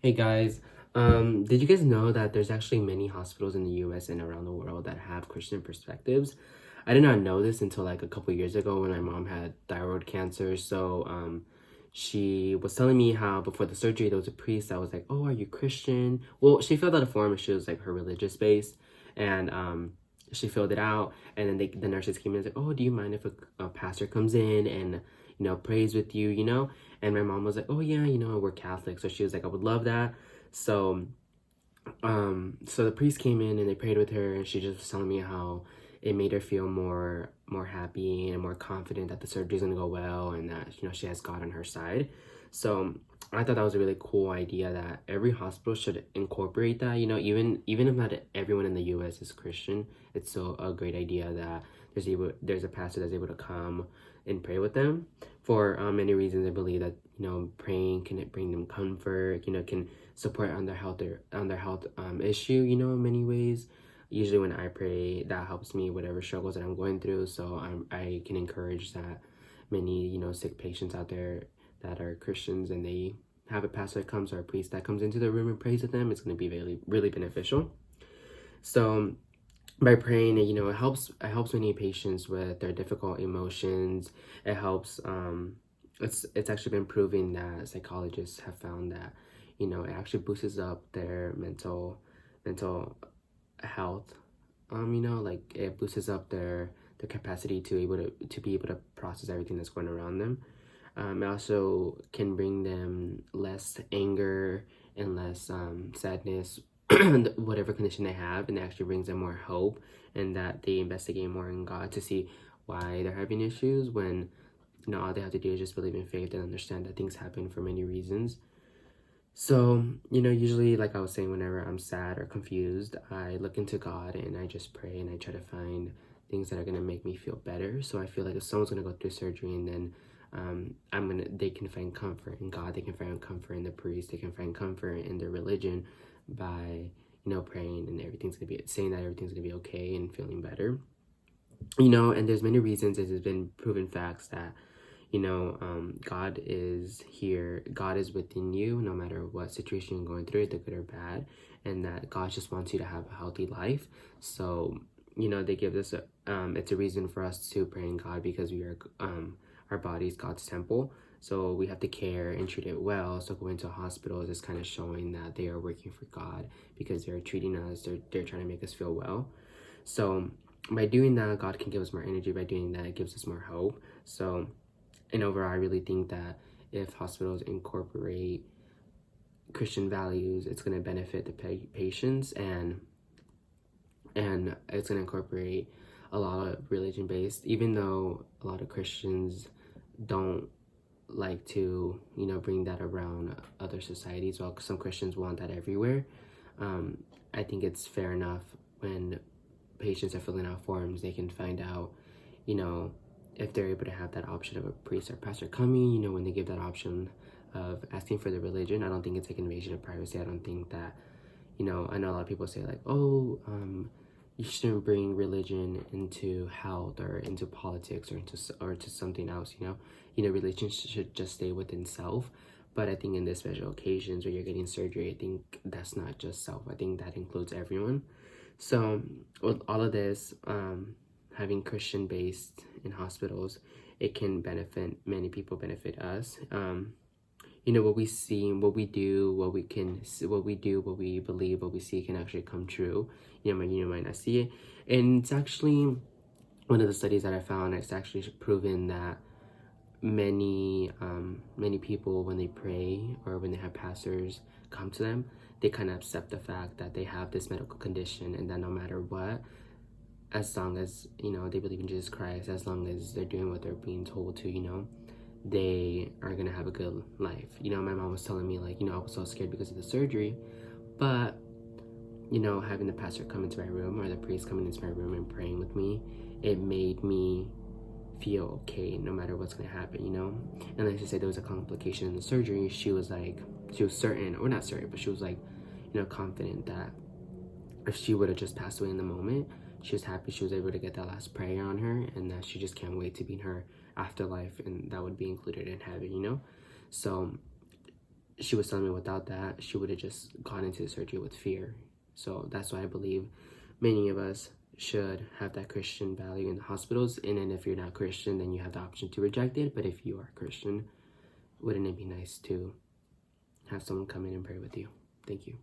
Hey guys, did you guys know that there's actually many hospitals in the US and around the world that have Christian perspectives? I did not know this until like a couple years ago when my mom had thyroid cancer. She was telling me how before the surgery there was a priest that was like, "Oh, are you Christian?" Well, she filled out a form and she was like her religious base, and she filled it out, and then the nurses came in and said, "Oh, do you mind if a pastor comes in and prays with you?" And my mom was like, "Oh yeah, we're Catholic." So she was like, "I would love that." So so the priest came in and they prayed with her, and she just was telling me how it made her feel more happy and more confident that the surgery's gonna go well, and that she has God on her side. So I thought that was a really cool idea that every hospital should incorporate that. Even if not everyone in the U.S. is Christian, it's still a great idea that there's a pastor that's able to come and pray with them for many reasons. I believe that praying can bring them comfort. Can support on their health issue. In many ways. Usually when I pray, that helps me whatever struggles that I'm going through. So I can encourage that many sick patients out there that are Christians and they have a pastor that comes or a priest that comes into the room and prays with them, it's going to be really really beneficial. So by praying, it helps many patients with their difficult emotions. It helps it's actually been proven that psychologists have found that it actually boosts up their mental health. Like it boosts up their capacity to be able to process everything that's going around them. It also can bring them less anger and less sadness, whatever condition they have, and it actually brings them more hope, and that they investigate more in God to see why they're having issues when all they have to do is just believe in faith and understand that things happen for many reasons. So, usually, like I was saying, whenever I'm sad or confused, I look into God and I just pray and I try to find things that are gonna make me feel better. So I feel like if someone's gonna go through surgery and then they can find comfort in God, they can find comfort in the priest, they can find comfort in their religion by praying, and everything's gonna be saying that everything's gonna be okay and feeling better. And there's many reasons. It has been proven facts that God is here. God is within you, no matter what situation you're going through, the good or bad, and that God just wants you to have a healthy life. So, they give us it's a reason for us to pray in God because we are, our body's God's temple. So we have to care and treat it well. So going to hospitals is kind of showing that they are working for God because they're treating us, they're trying to make us feel well. So by doing that, God can give us more energy. By doing that, it gives us more hope. So and overall, I really think that if hospitals incorporate Christian values, it's going to benefit the patients, and it's going to incorporate a lot of religion based. Even though a lot of Christians don't like to bring that around other societies, well, some Christians want that everywhere. I think it's fair enough when patients are filling out forms, they can find out, you know, if they're able to have that option of a priest or pastor coming, when they give that option of asking for the religion. I don't think it's like an invasion of privacy. I don't think that, I know a lot of people say like, oh, you shouldn't bring religion into health or into politics or to something else, religion should just stay within self. But I think in this special occasions where you're getting surgery, I think that's not just self. I think that includes everyone. So with all of this, having Christian based in hospitals, it can benefit many people, benefit us. What we see, what we do, what we can, what we do, what we believe, what we see can actually come true. You might not see it, and it's actually one of the studies that I found. It's actually proven that many people when they pray or when they have pastors come to them, they kind of accept the fact that they have this medical condition, and that no matter what, as long as they believe in Jesus Christ, as long as they're doing what they're being told to, they are gonna have a good life. My mom was telling me like, I was so scared because of the surgery, but having the pastor come into my room or the priest coming into my room and praying with me, it made me feel okay no matter what's gonna happen. And like she said, there was a complication in the surgery. She was certain, or not certain, but she was like, confident that if she would have just passed away in the moment, she was happy she was able to get that last prayer on her, and that she just can't wait to be in her afterlife, and that would be included in heaven. So she was telling me without that, she would have just gone into the surgery with fear. So that's why I believe many of us should have that Christian value in the hospitals. And then if you're not Christian, then you have the option to reject it. But if you are Christian, wouldn't it be nice to have someone come in and pray with you? Thank you.